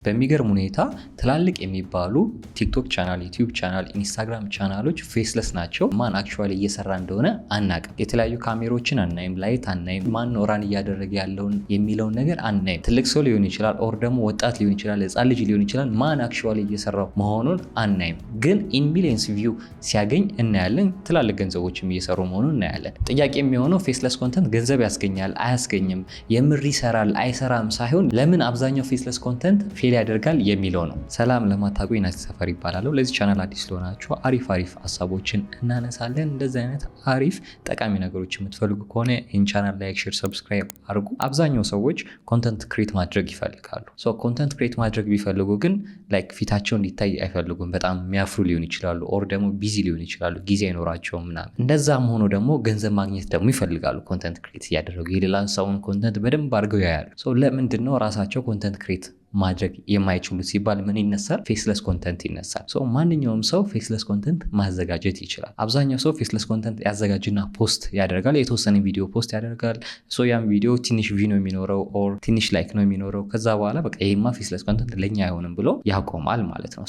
በሚገርም ሁኔታ ትላልቅ የሚባሉ ቲክቶክ ቻናል፣ ዩቲዩብ ቻናል፣ ኢንስታግራም ቻናሎች ፌስለስ ናቸው። ማን አክቹዋሊ እየሰራ እንደሆነ አናቅም። የተለያዩ ካሜሮችን አናይም፣ ላይት አናይም፣ ማን ራን እያደረገ ያለውን የሚለውን ነገር አናይም። ትልቅ ሰው ሊሆን ይችላል፣ ኦር ደግሞ ወጣት ሊሆን ይችላል፣ ህፃን ልጅ ሊሆን ይችላል። ማን አክቹዋሊ እየሰራው መሆኑን አናይም። ግን ኢን ሚሊየንስ ቪው ሲያገኝ እናያለን። ትላልቅ ገንዘቦችም እየሰሩ መሆኑን እናያለን። ጥያቄ የሚሆነው ፌስለስ ኮንተንት ገንዘብ ያስገኛል አያስገኝም፣ የምር ይሰራል አይሰራም ሳይሆን ለምን አብዛኛው ፌስለስ ኮንተንት ያደርጋል የሚለው ነው። ሰላም ለማታውቁ ናቲ ሰፈር ይባላለሁ። ለዚህ ቻናል አዲስ ስለሆናችሁ አሪፍ ሀሳቦችን እናነሳለን። እንደዚህ አይነት አሪፍ ጠቃሚ ነገሮች የምትፈልጉ ከሆነ ይህን ቻናል ላይክ፣ ሼር፣ ሰብስክራይብ አድርጉ። አብዛኛው ሰዎች ኮንተንት ክሬት ማድረግ ይፈልጋሉ። ኮንተንት ክሬት ማድረግ ቢፈልጉ ግን ላይክ ፊታቸው እንዲታይ አይፈልጉም። በጣም የሚያፍሩ ሊሆን ይችላሉ፣ ኦር ደግሞ ቢዚ ሊሆን ይችላሉ፣ ጊዜ አይኖራቸውም ምናምን። እንደዛም ሆኖ ደግሞ ገንዘብ ማግኘት ደግሞ ይፈልጋሉ። ኮንተንት ክሬት እያደረጉ የሌላን ሰውን ኮንተንት በደንብ አድርገው ያያሉ። ለምንድን ነው ራሳቸው ኮንተንት ክሬት ማድረግ የማይችሉት ሲባል ምን ይነሳል? ፌስለስ ኮንተንት ይነሳል። ማንኛውም ሰው ፌስለስ ኮንተንት ማዘጋጀት ይችላል። አብዛኛው ሰው ፌስለስ ኮንተንት ያዘጋጅና ፖስት ያደርጋል። የተወሰነ ቪዲዮ ፖስት ያደርጋል። ያም ቪዲዮ ትንሽ ቪው ነው የሚኖረው፣ ኦር ትንሽ ላይክ ነው የሚኖረው። ከዛ በኋላ በቃ ይሄማ ፌስለስ ኮንተንት ለኛ አይሆንም ብሎ ያቆማል ማለት ነው።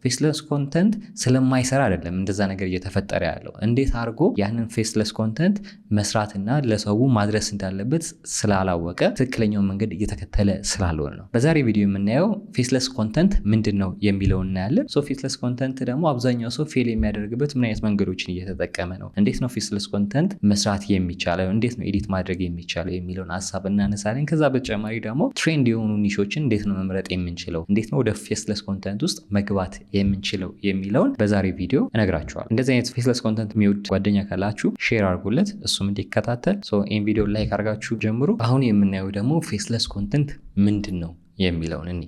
ፌስለስ ኮንተንት ስለማይሰራ አይደለም እንደዛ ነገር እየተፈጠረ ያለው። እንዴት አድርጎ ያንን ፌስለስ ኮንተንት መስራትና ለሰው ማድረስ እንዳለበት ስላላወቀ ትክክለኛው መንገድ እየተከተለ ስላልሆነ ነው። በዛሬ ቪዲዮ የምናየው ፌስለስ ኮንተንት ምንድን ነው የሚለው እናያለን። ፌስለስ ኮንተንት ደግሞ አብዛኛው ሰው ፌል የሚያደርግበት ምን አይነት መንገዶችን እየተጠቀመ ነው፣ እንዴት ነው ፌስለስ ኮንተንት መስራት የሚቻለው፣ እንዴት ነው ኤዲት ማድረግ የሚቻለው የሚለውን ሀሳብ እናነሳለን። ከዛ በተጨማሪ ደግሞ ትሬንድ የሆኑ ኒሾችን እንዴት ነው መምረጥ የምንችለው፣ እንዴት ነው ወደ ፌስለስ ኮንተንት ውስጥ መግባት የምንችለው የሚለውን በዛሬ ቪዲዮ እነግራችኋለሁ። እንደዚህ አይነት ፌስለስ ኮንተንት የሚወድ ጓደኛ ካላችሁ ሼር አድርጉለት፣ እሱም እንዲከታተል። ይህን ቪዲዮ ላይክ አድርጋችሁ ጀምሩ። አሁን የምናየው ደግሞ ፌስለስ ኮንተንት ምንድን ነው የሚለውን እኒ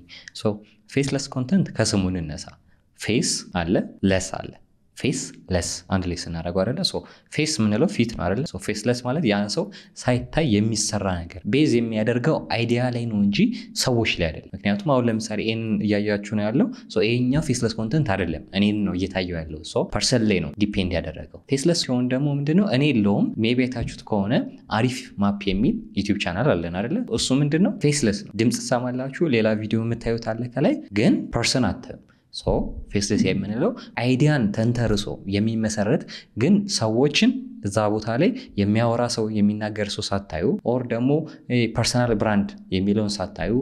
ፌስለስ ኮንተንት ከስሙ እንነሳ። ፌስ አለ፣ ለስ አለ። ፌስ ለስ አንድ ላይ ስናደርገው አይደለ? ፌስ የምንለው ፊት ነው አይደለ? ፌስለስ ማለት ያን ሰው ሳይታይ የሚሰራ ነገር ቤዝ የሚያደርገው አይዲያ ላይ ነው እንጂ ሰዎች ላይ አይደለም። ምክንያቱም አሁን ለምሳሌ ይህን እያያችሁ ነው ያለው። ይሄኛው ፌስለስ ኮንተንት አይደለም፣ እኔን ነው እየታየው ያለው። ፐርሰን ላይ ነው ዲፔንድ ያደረገው። ፌስለስ ሲሆን ደግሞ ምንድነው እኔ የለውም። ሜቢ አይታችሁት ከሆነ አሪፍ ማፕ የሚል ዩቲዩብ ቻናል አለን አይደለ? እሱ ምንድነው ፌስለስ ነው። ድምፅ ትሰማላችሁ፣ ሌላ ቪዲዮ የምታዩት አለ ከላይ፣ ግን ፐርሰን አታዩም። ፌስለስ የምንለው አይዲያን ተንተርሶ የሚመሰረት ግን ሰዎችን እዛ ቦታ ላይ የሚያወራ ሰው የሚናገር ሰው ሳታዩ፣ ኦር ደግሞ ፐርሰናል ብራንድ የሚለውን ሳታዩ፣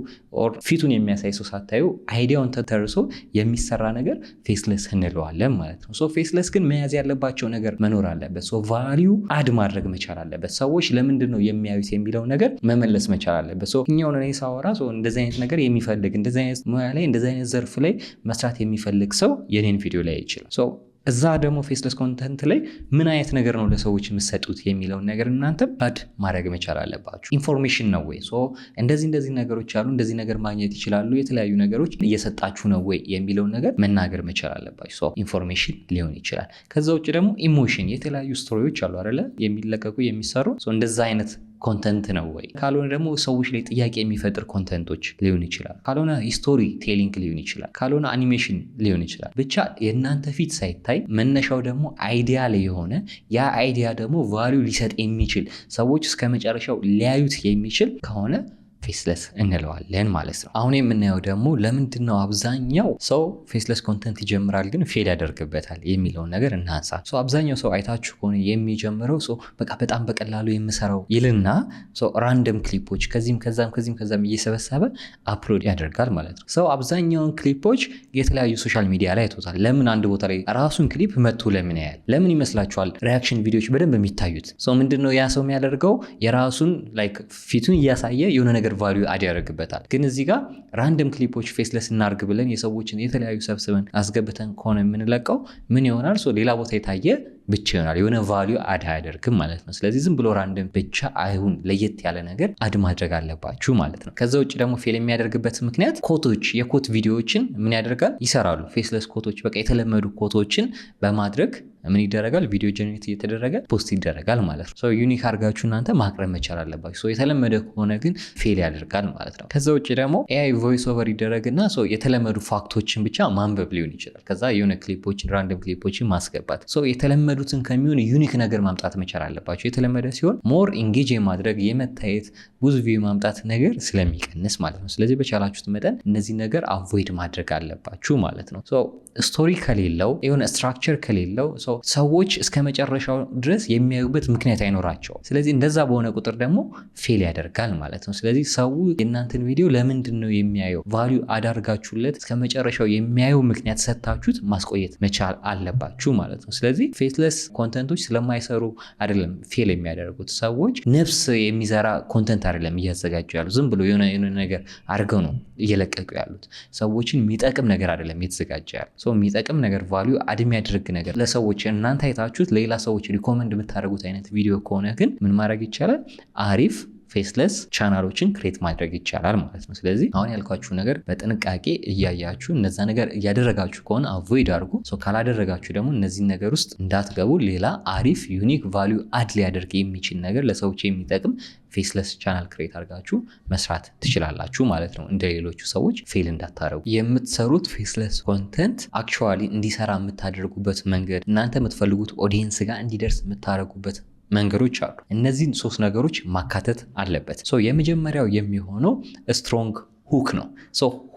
ኦር ፊቱን የሚያሳይ ሰው ሳታዩ አይዲያውን ተንተርሶ የሚሰራ ነገር ፌስለስ እንለዋለን ማለት ነው። ፌስለስ ግን መያዝ ያለባቸው ነገር መኖር አለበት። ቫሊዩ አድ ማድረግ መቻል አለበት። ሰዎች ለምንድን ነው የሚያዩት የሚለው ነገር መመለስ መቻል አለበት። እኛውን እኔ ሳወራ እንደዚህ አይነት ነገር የሚፈልግ እንደዚህ አይነት ሙያ ላይ እንደዚህ አይነት ዘርፍ ላይ መስራት የሚፈልግ ሰው የኔን ቪዲዮ ላይ ይችላል። እዛ ደግሞ ፌስለስ ኮንተንት ላይ ምን አይነት ነገር ነው ለሰዎች የምትሰጡት የሚለውን ነገር እናንተ አድ ማድረግ መቻል አለባችሁ። ኢንፎርሜሽን ነው ወይ እንደዚህ ነገሮች አሉ፣ እንደዚህ ነገር ማግኘት ይችላሉ፣ የተለያዩ ነገሮች እየሰጣችሁ ነው ወይ የሚለውን ነገር መናገር መቻል አለባችሁ። ኢንፎርሜሽን ሊሆን ይችላል። ከዛ ውጭ ደግሞ ኢሞሽን፣ የተለያዩ ስቶሪዎች አሉ አይደለ? የሚለቀቁ የሚሰሩ እንደዛ አይነት ኮንተንት ነው ወይ? ካልሆነ ደግሞ ሰዎች ላይ ጥያቄ የሚፈጥር ኮንተንቶች ሊሆን ይችላል። ካልሆነ ሂስቶሪ ቴሊንግ ሊሆን ይችላል። ካልሆነ አኒሜሽን ሊሆን ይችላል። ብቻ የእናንተ ፊት ሳይታይ መነሻው ደግሞ አይዲያ ላይ የሆነ ያ አይዲያ ደግሞ ቫሊዩ ሊሰጥ የሚችል ሰዎች እስከ መጨረሻው ሊያዩት የሚችል ከሆነ ፌስለስ እንለዋለን ማለት ነው። አሁን የምናየው ደግሞ ለምንድን ነው አብዛኛው ሰው ፌስለስ ኮንተንት ይጀምራል ግን ፌል ያደርግበታል የሚለውን ነገር እናንሳ። አብዛኛው ሰው አይታችሁ ከሆነ የሚጀምረው በቃ በጣም በቀላሉ የምሰራው ይልና ራንደም ክሊፖች ከዚህም ከዛም እየሰበሰበ አፕሎድ ያደርጋል ማለት ነው። አብዛኛውን ክሊፖች የተለያዩ ሶሻል ሚዲያ ላይ አይቶታል። ለምን አንድ ቦታ ላይ ራሱን ክሊፕ መጥቶ ለምን ያያል? ለምን ይመስላችኋል ሪያክሽን ቪዲዮዎች በደንብ የሚታዩት? ምንድነው ያ ሰው የሚያደርገው? የራሱን ላይክ ፊቱን እያሳየ የሆነ ነገር ቫልዩ አድ ያደርግበታል። ግን እዚህ ጋር ራንደም ክሊፖች ፌስለስ እናርግ ብለን የሰዎችን የተለያዩ ሰብስበን አስገብተን ከሆነ የምንለቀው ምን ይሆናል? ሌላ ቦታ የታየ ብቻ ይሆናል። የሆነ ቫልዩ አድ አያደርግም ማለት ነው። ስለዚህ ዝም ብሎ ራንደም ብቻ አይሁን፣ ለየት ያለ ነገር አድ ማድረግ አለባችሁ ማለት ነው። ከዛ ውጭ ደግሞ ፌል የሚያደርግበት ምክንያት የኮት ቪዲዮዎችን ምን ያደርጋል? ይሰራሉ። ፌስለስ ኮቶች በቃ የተለመዱ ኮቶችን በማድረግ ምን ይደረጋል? ቪዲዮ ጀነሬት እየተደረገ ፖስት ይደረጋል ማለት ነው። ዩኒክ አድርጋችሁ እናንተ ማቅረብ መቻል አለባችሁ። የተለመደ ከሆነ ግን ፌል ያደርጋል ማለት ነው። ከዛ ውጭ ደግሞ ኤአይ ቮይስ ኦቨር ይደረግና የተለመዱ ፋክቶችን ብቻ ማንበብ ሊሆን ይችላል። ከዛ የሆነ ክሊፖችን ራንደም ክሊፖችን ማስገባት የተለመዱትን ከሚሆን ዩኒክ ነገር ማምጣት መቻል አለባቸው። የተለመደ ሲሆን ሞር ኢንጌጅ የማድረግ የመታየት ብዙ ቪው ማምጣት ነገር ስለሚቀንስ ማለት ነው። ስለዚህ በቻላችሁት መጠን እነዚህ ነገር አቮይድ ማድረግ አለባችሁ ማለት ነው። ስቶሪ ከሌለው የሆነ ስትራክቸር ከሌለው ሰዎች እስከ መጨረሻው ድረስ የሚያዩበት ምክንያት አይኖራቸውም። ስለዚህ እንደዛ በሆነ ቁጥር ደግሞ ፌል ያደርጋል ማለት ነው። ስለዚህ ሰው የእናንተን ቪዲዮ ለምንድን ነው የሚያየው? ቫልዩ አዳርጋችሁለት እስከ መጨረሻው የሚያየው ምክንያት ሰጥታችሁት ማስቆየት መቻል አለባችሁ ማለት ነው። ስለዚህ ፌስለስ ኮንተንቶች ስለማይሰሩ አይደለም ፌል የሚያደርጉት። ሰዎች ነፍስ የሚዘራ ኮንተንት አይደለም እያዘጋጁ ያሉት። ዝም ብሎ የሆነ ነገር አድርገው ነው እየለቀቁ ያሉት። ሰዎችን የሚጠቅም ነገር አይደለም እየተዘጋጀ ያሉት። የሚጠቅም ነገር ቫልዩ አድ የሚያደርግ ነገር ለሰዎች እናንተ አይታችሁት ሌላ ሰዎች ሪኮመንድ የምታደርጉት አይነት ቪዲዮ ከሆነ ግን ምን ማድረግ ይቻላል? አሪፍ ፌስለስ ቻናሎችን ክሬት ማድረግ ይቻላል ማለት ነው። ስለዚህ አሁን ያልኳችሁ ነገር በጥንቃቄ እያያችሁ እነዛ ነገር እያደረጋችሁ ከሆነ አቮይድ አድርጉ። ካላደረጋችሁ ደግሞ እነዚህን ነገር ውስጥ እንዳትገቡ። ሌላ አሪፍ ዩኒክ ቫልዩ አድ ሊያደርግ የሚችል ነገር ለሰዎች የሚጠቅም ፌስለስ ቻናል ክሬት አድርጋችሁ መስራት ትችላላችሁ ማለት ነው። እንደ ሌሎቹ ሰዎች ፌል እንዳታረጉ። የምትሰሩት ፌስለስ ኮንተንት አክቹዋሊ እንዲሰራ የምታደርጉበት መንገድ፣ እናንተ የምትፈልጉት ኦዲየንስ ጋር እንዲደርስ የምታደርጉበት መንገዶች አሉ። እነዚህን 3 ነገሮች ማካተት አለበት። የመጀመሪያው የሚሆነው ስትሮንግ ሁክ ነው።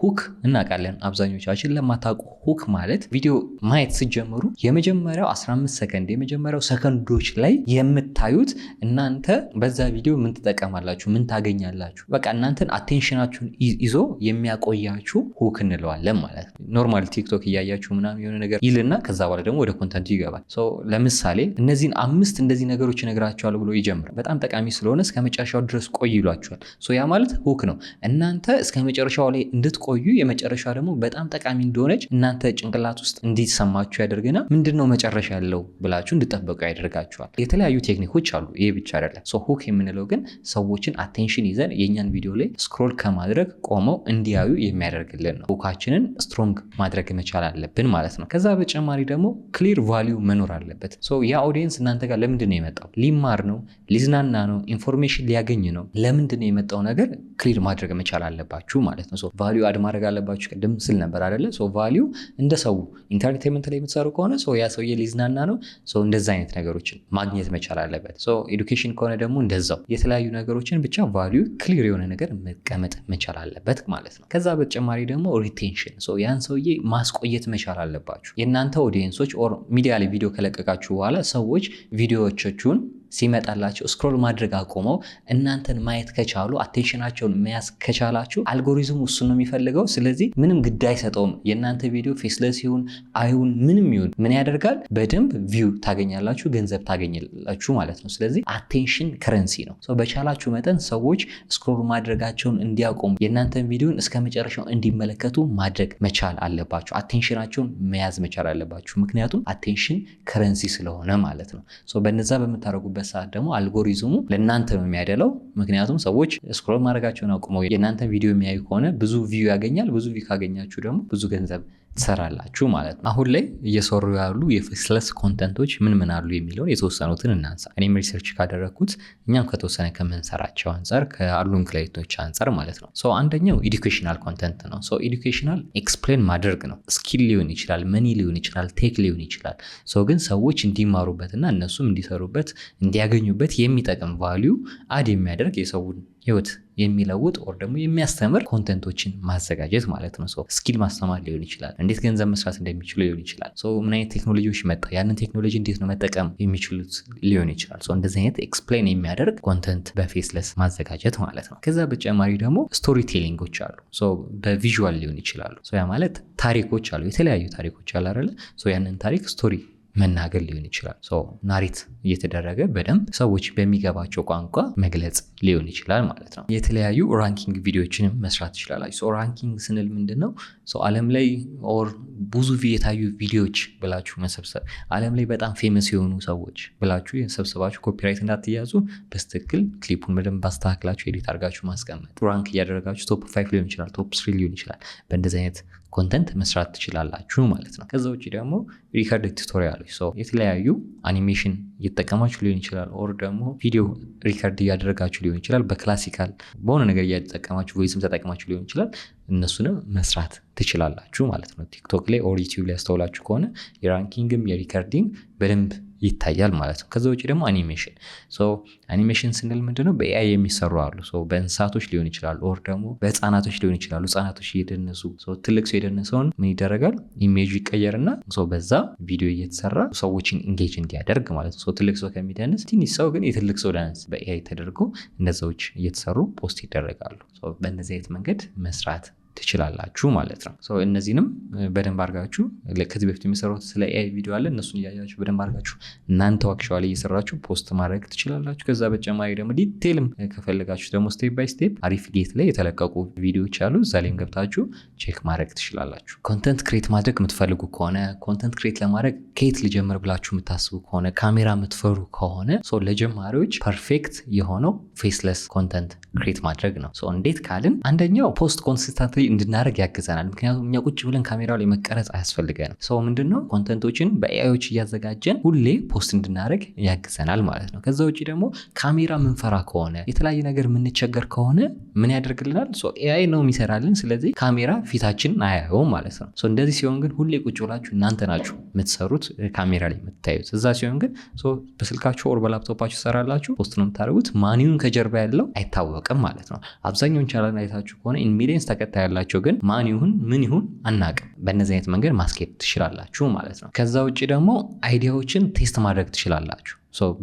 ሁክ እናውቃለን አብዛኞቻችን። ለማታውቁ ሁክ ማለት ቪዲዮ ማየት ሲጀምሩ የመጀመሪያው 15 ሰከንድ የመጀመሪያው ሰከንዶች ላይ የምታዩት እናንተ በዛ ቪዲዮ ምን ትጠቀማላችሁ፣ ምን ታገኛላችሁ፣ በቃ እናንተን አቴንሽናችሁን ይዞ የሚያቆያችሁ ሁክ እንለዋለን ማለት ነው። ኖርማል ቲክቶክ እያያችሁ ምናምን የሆነ ነገር ይልና ከዛ በኋላ ደግሞ ወደ ኮንተንቱ ይገባል። ለምሳሌ እነዚህን 5 እንደዚህ ነገሮች እነግራችኋለሁ ብሎ ይጀምራል። በጣም ጠቃሚ ስለሆነ እስከ መጨረሻው ድረስ ቆይ ይሏችኋል። ያ ማለት ሁክ ነው። እናንተ እስከ መጨረሻው ላይ እንድትቆዩ የመጨረሻ ደግሞ በጣም ጠቃሚ እንደሆነች እናንተ ጭንቅላት ውስጥ እንዲሰማችሁ ያደርግና ምንድነው መጨረሻ ያለው ብላችሁ እንድጠበቁ ያደርጋችኋል። የተለያዩ ቴክኒኮች አሉ። ይሄ ብቻ አይደለም። ሁክ የምንለው ግን ሰዎችን አቴንሽን ይዘን የኛን ቪዲዮ ላይ ስክሮል ከማድረግ ቆመው እንዲያዩ የሚያደርግልን ነው። ሁካችንን ስትሮንግ ማድረግ መቻል አለብን ማለት ነው። ከዛ በተጨማሪ ደግሞ ክሊር ቫልዩ መኖር አለበት። ያ ኦዲየንስ እናንተ ጋር ለምንድን ነው የመጣው? ሊማር ነው፣ ሊዝናና ነው፣ ኢንፎርሜሽን ሊያገኝ ነው። ለምንድን ነው የመጣው ነገር ክሊር ማድረግ መቻል አለባችሁ ማለት ነው። ቫልዩ አድ ማድረግ አለባችሁ። ቅድም ስል ነበር አይደለ? ቫልዩ እንደ ሰው ኢንተርቴንመንት ላይ የምትሰሩ ከሆነ ያ ሰውዬ ሊዝናና ነው። እንደዛ አይነት ነገሮችን ማግኘት መቻል አለበት። ኤዱኬሽን ከሆነ ደግሞ እንደዛው የተለያዩ ነገሮችን ብቻ ቫልዩ ክሊር የሆነ ነገር መቀመጥ መቻል አለበት ማለት ነው። ከዛ በተጨማሪ ደግሞ ሪቴንሽን፣ ያን ሰውዬ ማስቆየት መቻል አለባችሁ። የእናንተ ኦዲየንሶች ኦር ሚዲያ ላይ ቪዲዮ ከለቀቃችሁ በኋላ ሰዎች ቪዲዮዎቻችሁን ሲመጣላቸው ስክሮል ማድረግ አቆመው እናንተን ማየት ከቻሉ አቴንሽናቸውን መያዝ ከቻላችሁ አልጎሪዝሙ እሱን ነው የሚፈልገው። ስለዚህ ምንም ግድ አይሰጠውም። የእናንተ ቪዲዮ ፌስለስ ይሁን አይሁን ምንም ይሁን ምን ያደርጋል? በደንብ ቪው ታገኛላችሁ፣ ገንዘብ ታገኛላችሁ ማለት ነው። ስለዚህ አቴንሽን ከረንሲ ነው። በቻላችሁ መጠን ሰዎች ስክሮል ማድረጋቸውን እንዲያቆሙ የእናንተን ቪዲዮን እስከ መጨረሻው እንዲመለከቱ ማድረግ መቻል አለባችሁ። አቴንሽናቸውን መያዝ መቻል አለባችሁ። ምክንያቱም አቴንሽን ከረንሲ ስለሆነ ማለት ነው። በነዛ በምታደርጉበት ሰዓት ደግሞ አልጎሪዝሙ ለእናንተ ነው የሚያደለው። ምክንያቱም ሰዎች ስክሮል ማድረጋቸውን አቁመው የእናንተ ቪዲዮ የሚያዩ ከሆነ ብዙ ቪው ያገኛል። ብዙ ቪው ካገኛችሁ ደግሞ ብዙ ገንዘብ ትሰራላችሁ ማለት ነው። አሁን ላይ እየሰሩ ያሉ የፌስለስ ኮንተንቶች ምን አሉ የሚለውን የተወሰኑትን እናንሳ። እኔም ሪሰርች ካደረግኩት እኛም ከተወሰነ ከምንሰራቸው አንጻር ከአሉን ክላይንቶች አንጻር ማለት ነው። አንደኛው ኤዱኬሽናል ኮንተንት ነው። ኤዱኬሽናል ኤክስፕሌን ማድረግ ነው። ስኪል ሊሆን ይችላል፣ መኒ ሊሆን ይችላል፣ ቴክ ሊሆን ይችላል። ግን ሰዎች እንዲማሩበትና እነሱም እንዲሰሩበት እንዲያገኙበት የሚጠቅም ቫልዩ አድ የሚያደርግ የሰውን ህይወት የሚለውጥ ወር ደግሞ የሚያስተምር ኮንተንቶችን ማዘጋጀት ማለት ነው። ስኪል ማስተማር ሊሆን ይችላል፣ እንዴት ገንዘብ መስራት እንደሚችሉ ሊሆን ይችላል። ምን አይነት ቴክኖሎጂዎች መጣ፣ ያንን ቴክኖሎጂ እንዴት ነው መጠቀም የሚችሉት ሊሆን ይችላል። እንደዚህ አይነት ኤክስፕሌን የሚያደርግ ኮንተንት በፌስለስ ማዘጋጀት ማለት ነው። ከዛ በተጨማሪ ደግሞ ስቶሪ ቴሊንጎች አሉ። በቪዥዋል ሊሆን ይችላሉ። ያ ማለት ታሪኮች አሉ፣ የተለያዩ ታሪኮች አሉ አይደለ? ያንን ታሪክ ስቶሪ መናገር ሊሆን ይችላል። ናሬት እየተደረገ በደንብ ሰዎች በሚገባቸው ቋንቋ መግለጽ ሊሆን ይችላል ማለት ነው። የተለያዩ ራንኪንግ ቪዲዮዎችንም መስራት ትችላላችሁ። ራንኪንግ ስንል ምንድን ነው? ዓለም ላይ ኦር ብዙ የታዩ ቪዲዮዎች ብላችሁ መሰብሰብ፣ ዓለም ላይ በጣም ፌመስ የሆኑ ሰዎች ብላችሁ የሰብሰባችሁ ኮፒራይት እንዳትያዙ በስትክክል ክሊፑን በደንብ አስተካክላችሁ ኤዲት አድርጋችሁ ማስቀመጥ። ራንክ እያደረጋችሁ ቶፕ 5 ሊሆን ይችላል፣ ቶፕ 3 ሊሆን ይችላል። በእንደዚህ አይነት ኮንተንት መስራት ትችላላችሁ ማለት ነው። ከዛ ውጭ ደግሞ ሪከርድ ቱቶሪያሎች የተለያዩ አኒሜሽን እየተጠቀማችሁ ሊሆን ይችላል፣ ኦር ደግሞ ቪዲዮ ሪከርድ እያደረጋችሁ ሊሆን ይችላል። በክላሲካል በሆነ ነገር እያጠቀማችሁ ቮይስም ተጠቅማችሁ ሊሆን ይችላል። እነሱንም መስራት ትችላላችሁ ማለት ነው። ቲክቶክ ላይ ኦር ዩቲዩብ ላይ ያስተውላችሁ ከሆነ የራንኪንግም የሪከርዲንግ በደንብ ይታያል ማለት ነው። ከዛ ውጭ ደግሞ አኒሜሽን ስንል ምንድነው? በኤአይ የሚሰሩ አሉ። በእንስሳቶች ሊሆን ይችላሉ፣ ኦር ደግሞ በህፃናቶች ሊሆን ይችላሉ። ህፃናቶች እየደነሱ ትልቅ ሰው የደነሰውን ምን ይደረጋል? ኢሜጁ ይቀየርና በዛ ቪዲዮ እየተሰራ ሰዎችን ኢንጌጅ እንዲያደርግ ማለት ነው። ትልቅ ሰው ከሚደንስ ትንሽ ሰው ግን የትልቅ ሰው ዳንስ በኤአይ ተደርጎ እነዛዎች እየተሰሩ ፖስት ይደረጋሉ። በእነዚህ አይነት መንገድ መስራት ትችላላችሁ ማለት ነው። እነዚህንም በደንብ አድርጋችሁ ከዚህ በፊት የሚሰሩት ስለ ኤአይ ቪዲዮ አለ፣ እነሱን እያያችሁ በደንብ አድርጋችሁ እናንተ አክቹዋሊ እየሰራችሁ ፖስት ማድረግ ትችላላችሁ። ከዛ በተጨማሪ ደግሞ ዲቴልም ከፈለጋችሁ ደግሞ ስቴፕ ባይ ስቴፕ አሪፍ ጌት ላይ የተለቀቁ ቪዲዮዎች አሉ። እዛ ላይም ገብታችሁ ቼክ ማድረግ ትችላላችሁ። ኮንተንት ክሬት ማድረግ የምትፈልጉ ከሆነ ኮንተንት ክሬት ለማድረግ ከየት ልጀምር ብላችሁ የምታስቡ ከሆነ ካሜራ የምትፈሩ ከሆነ ለጀማሪዎች ፐርፌክት የሆነው ፌስለስ ኮንተንት ክሬት ማድረግ ነው። እንዴት ካልን አንደኛው ፖስት ኮንሲስተንት እንድናደርግ ያግዘናል። ምክንያቱም እኛ ቁጭ ብለን ካሜራው ላይ መቀረጽ አያስፈልገንም። ምንድነው ኮንተንቶችን በኤአዮች እያዘጋጀን ሁሌ ፖስት እንድናደርግ ያግዘናል ማለት ነው። ከዛ ውጭ ደግሞ ካሜራ ምንፈራ ከሆነ የተለያየ ነገር የምንቸገር ከሆነ ምን ያደርግልናል? ኤአይ ነው የሚሰራልን። ስለዚህ ካሜራ ፊታችንን አያየውም ማለት ነው። እንደዚህ ሲሆን ግን ሁሌ ቁጭ ብላችሁ እናንተ ናችሁ የምትሰሩት ካሜራ ላይ የምታዩት። እዛ ሲሆን ግን በስልካችሁ ኦር በላፕቶፓችሁ ሰራላችሁ ፖስት ነው የምታደርጉት። ማንዩን ከጀርባ ያለው አይታወቅም ማለት ነው። አብዛኛውን ቻናል አይታችሁ ከሆነ ሚሊየንስ ተከታይ ያላቸው ግን ማን ይሁን ምን ይሁን አናቅም። በእነዚህ አይነት መንገድ ማስኬድ ትችላላችሁ ማለት ነው። ከዛ ውጭ ደግሞ አይዲያዎችን ቴስት ማድረግ ትችላላችሁ።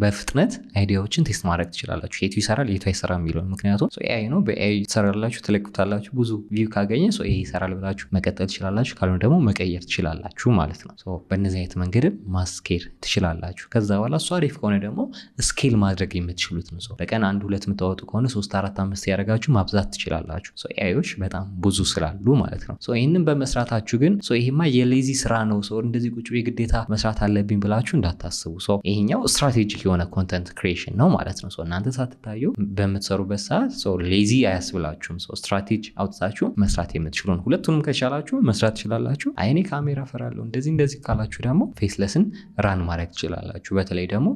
በፍጥነት አይዲያዎችን ቴስት ማድረግ ትችላላችሁ። የቱ ይሰራል የቱ አይሰራ የሚለው። ምክንያቱም ኤአይ ነው፣ በኤአይ ትሰራላችሁ፣ ትለቁታላችሁ። ብዙ ቪው ካገኘ ይሄ ይሰራል ብላችሁ መቀጠል ትችላላችሁ፣ ካልሆነ ደግሞ መቀየር ትችላላችሁ ማለት ነው። በእነዚህ አይነት መንገድ ማስኬድ ትችላላችሁ። ከዛ በኋላ እሱ አሪፍ ከሆነ ደግሞ ስኬል ማድረግ የምትችሉት ነው። በቀን 1-2 የምታወጡ ከሆነ 3-4-5 ያደረጋችሁ ማብዛት ትችላላችሁ። ኤአዮች በጣም ብዙ ስላሉ ማለት ነው። ይህንን በመስራታችሁ ግን ይሄማ የሌዚ ስራ ነው፣ እንደዚህ ቁጭ ግዴታ መስራት አለብኝ ብላችሁ እንዳታስቡ። ይሄኛው ስትራቴጂክ የሆነ ኮንተንት ክሪኤሽን ነው ማለት ነው። እናንተ ሳትታዩ በምትሰሩበት ሰዓት ሌዚ አያስብላችሁም። ስትራቴጂ አውጥታችሁ መስራት የምትችሉ ነው። ሁለቱንም ከቻላችሁ መስራት ትችላላችሁ። አይኔ ካሜራ ፈራለሁ እንደዚህ ካላችሁ ደግሞ ፌስለስን ራን ማድረግ ትችላላችሁ። በተለይ ደግሞ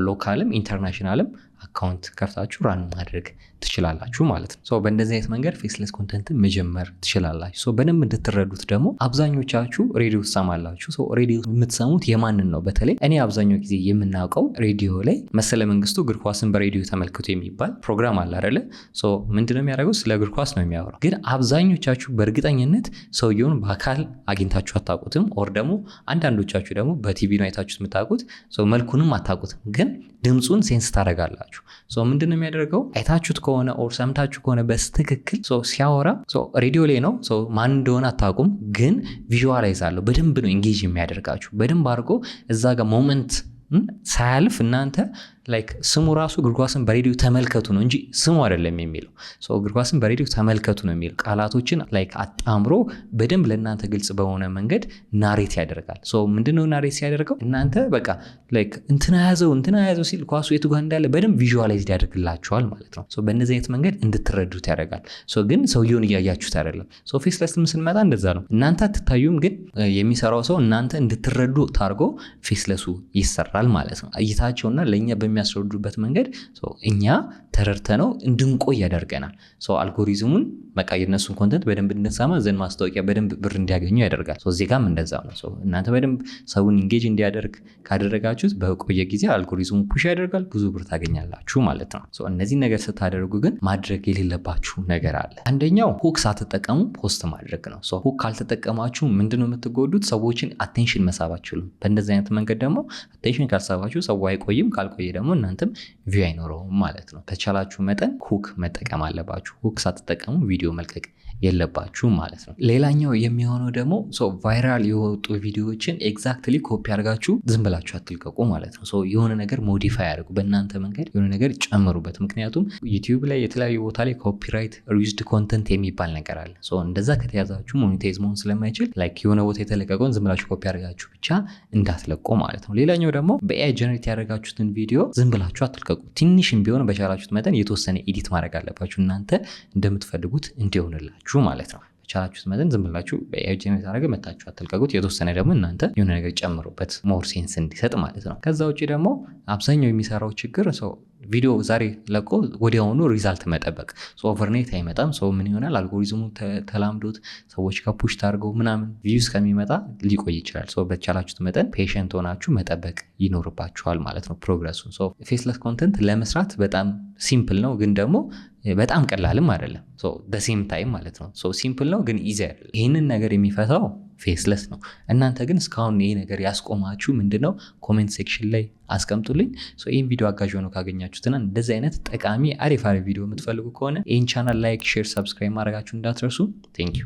ሎካልም ኢንተርናሽናልም አካውንት ከፍታችሁ ራን ማድረግ ትችላላችሁ ማለት ነው። በእንደዚህ አይነት መንገድ ፌስለስ ኮንተንትን መጀመር ትችላላችሁ። በደንብ እንድትረዱት ደግሞ አብዛኞቻችሁ ሬዲዮ ትሰማላችሁ። ሬዲዮ የምትሰሙት የማንን ነው? በተለይ እኔ አብዛኛው ጊዜ የምናውቀው ሬዲዮ ላይ መሰለ መንግስቱ እግር ኳስን በሬዲዮ ተመልክቶ የሚባል ፕሮግራም አለ አይደለ? ምንድነው የሚያደርገው? ስለ እግር ኳስ ነው የሚያወራው። ግን አብዛኞቻችሁ በእርግጠኝነት ሰውየውን በአካል አግኝታችሁ አታውቁትም። ኦር ደግሞ አንዳንዶቻችሁ ደግሞ በቲቪ ነው አይታችሁት የምታውቁት። መልኩንም አታውቁትም፣ ግን ድምፁን ሴንስ ታደርጋላችሁ። ምንድነው የሚያደርገው? አይታችሁት ከሆነ ኦር ሰምታችሁ ከሆነ በስትክክል ሲያወራ ሬዲዮ ላይ ነው፣ ማን እንደሆነ አታውቁም፣ ግን ቪዥዋላይዝ አለው። በደንብ ነው ኢንጌጅ የሚያደርጋችሁ። በደንብ አድርጎ እዛ ጋር ሞመንት ሳያልፍ እናንተ ላይክ ስሙ ራሱ እግር ኳስን በሬዲዮ ተመልከቱ ነው እንጂ ስሙ አይደለም የሚለው። እግር ኳስን በሬዲዮ ተመልከቱ ነው የሚለው። ቃላቶችን ላይክ አጣምሮ በደንብ ለእናንተ ግልጽ በሆነ መንገድ ናሬት ያደርጋል። ምንድነው ናሬት ሲያደርገው? እናንተ በቃ ላይክ እንትና ያዘው ሲል ኳሱ የቱ ጋር እንዳለ በደንብ ቪዥዋላይዝ ያደርግላችኋል ማለት ነው። በእነዚህ አይነት መንገድ እንድትረዱት ያደርጋል። ግን ሰውየውን እያያችሁት አይደለም። ፌስለስም ስንመጣ እንደዛ ነው። እናንተ አትታዩም፣ ግን የሚሰራው ሰው እናንተ እንድትረዱ ታርጎ ፌስለሱ ይሰራል ማለት ነው። እይታቸውና ለእኛ የሚያስረዱበት መንገድ እኛ ተረድተ ነው እንድንቆይ ያደርገናል። አልጎሪዝሙን በቃ የነሱን ኮንተንት በደንብ እንድንሰማ ዘን ማስታወቂያ በደንብ ብር እንዲያገኙ ያደርጋል። እዚህ ጋርም እንደዛ ነው። እናንተ በደንብ ሰውን ኢንጌጅ እንዲያደርግ ካደረጋችሁት በቆየ ጊዜ አልጎሪዝሙ ፑሽ ያደርጋል፣ ብዙ ብር ታገኛላችሁ ማለት ነው። እነዚህ ነገር ስታደርጉ ግን ማድረግ የሌለባችሁ ነገር አለ። አንደኛው ሁክ ሳትጠቀሙ ፖስት ማድረግ ነው። ሁክ ካልተጠቀማችሁ ምንድነው የምትጎዱት? ሰዎችን አቴንሽን መሳብ አትችሉም። በእንደዚህ አይነት መንገድ ደግሞ አቴንሽን ካልሳባችሁ ሰው አይቆይም፣ ካልቆየ ደግሞ እናንተም ቪው አይኖረውም ማለት ነው። ከቻላችሁ መጠን ሁክ መጠቀም አለባችሁ። ሁክ ሳትጠቀሙ ቪዲዮ መልቀቅ የለባችሁ ማለት ነው። ሌላኛው የሚሆነው ደግሞ ቫይራል የወጡ ቪዲዮዎችን ኤግዛክትሊ ኮፒ አድርጋችሁ ዝም ብላችሁ አትልቀቁ ማለት ነው። የሆነ ነገር ሞዲፋይ አድርጉ፣ በእናንተ መንገድ የሆነ ነገር ጨምሩበት። ምክንያቱም ዩቲዩብ ላይ የተለያዩ ቦታ ላይ ኮፒራይት ሪዩዝድ ኮንተንት የሚባል ነገር አለ። እንደዛ ከተያዛችሁ ሞኔታይዝ መሆን ስለማይችል ላይክ የሆነ ቦታ የተለቀቀውን ዝም ብላችሁ ኮፒ አድርጋችሁ ብቻ እንዳትለቁ ማለት ነው። ሌላኛው ደግሞ በኤአይ ጀነሬት ያደረጋችሁትን ቪዲዮ ዝም ብላችሁ አትልቀቁ። ትንሽም ቢሆን በቻላችሁት መጠን የተወሰነ ኤዲት ማድረግ አለባችሁ፣ እናንተ እንደምትፈልጉት እንዲሆንላችሁ ማለት ነው። በቻላችሁት መጠን ዝም ብላችሁ በኤአይ ጀነሬት አደረገ መታችሁ አትልቀቁት። የተወሰነ ደግሞ እናንተ የሆነ ነገር ጨምሩበት ሞር ሴንስ እንዲሰጥ ማለት ነው። ከዛ ውጭ ደግሞ አብዛኛው የሚሰራው ችግር ሰው ቪዲዮ ዛሬ ለቆ ወዲያውኑ ሪዛልት መጠበቅ ኦቨርኔት አይመጣም። ሰው ምን ይሆናል አልጎሪዝሙ ተላምዶት ሰዎች ከፑሽ ታርገው ምናምን ቪውስ ከሚመጣ ሊቆይ ይችላል። በቻላችሁት መጠን ፔሽንት ሆናችሁ መጠበቅ ይኖርባችኋል ማለት ነው ፕሮግረሱን። ፌስለስ ኮንተንት ለመስራት በጣም ሲምፕል ነው፣ ግን ደግሞ በጣም ቀላልም አይደለም። ሴም ታይም ማለት ነው። ሲምፕል ነው ግን ኢዚ አይደለም። ይህንን ነገር የሚፈታው ፌስለስ ነው። እናንተ ግን እስካሁን ይሄ ነገር ያስቆማችሁ ምንድነው? ኮሜንት ሴክሽን ላይ አስቀምጡልኝ። ይህን ቪዲዮ አጋዥ ሆኖ ካገኛችሁትና እንደዚህ አይነት ጠቃሚ አሪፍ ቪዲዮ የምትፈልጉ ከሆነ ይህን ቻናል ላይክ፣ ሼር፣ ሰብስክራይብ ማድረጋችሁ እንዳትረሱ። ቴንክ ዩ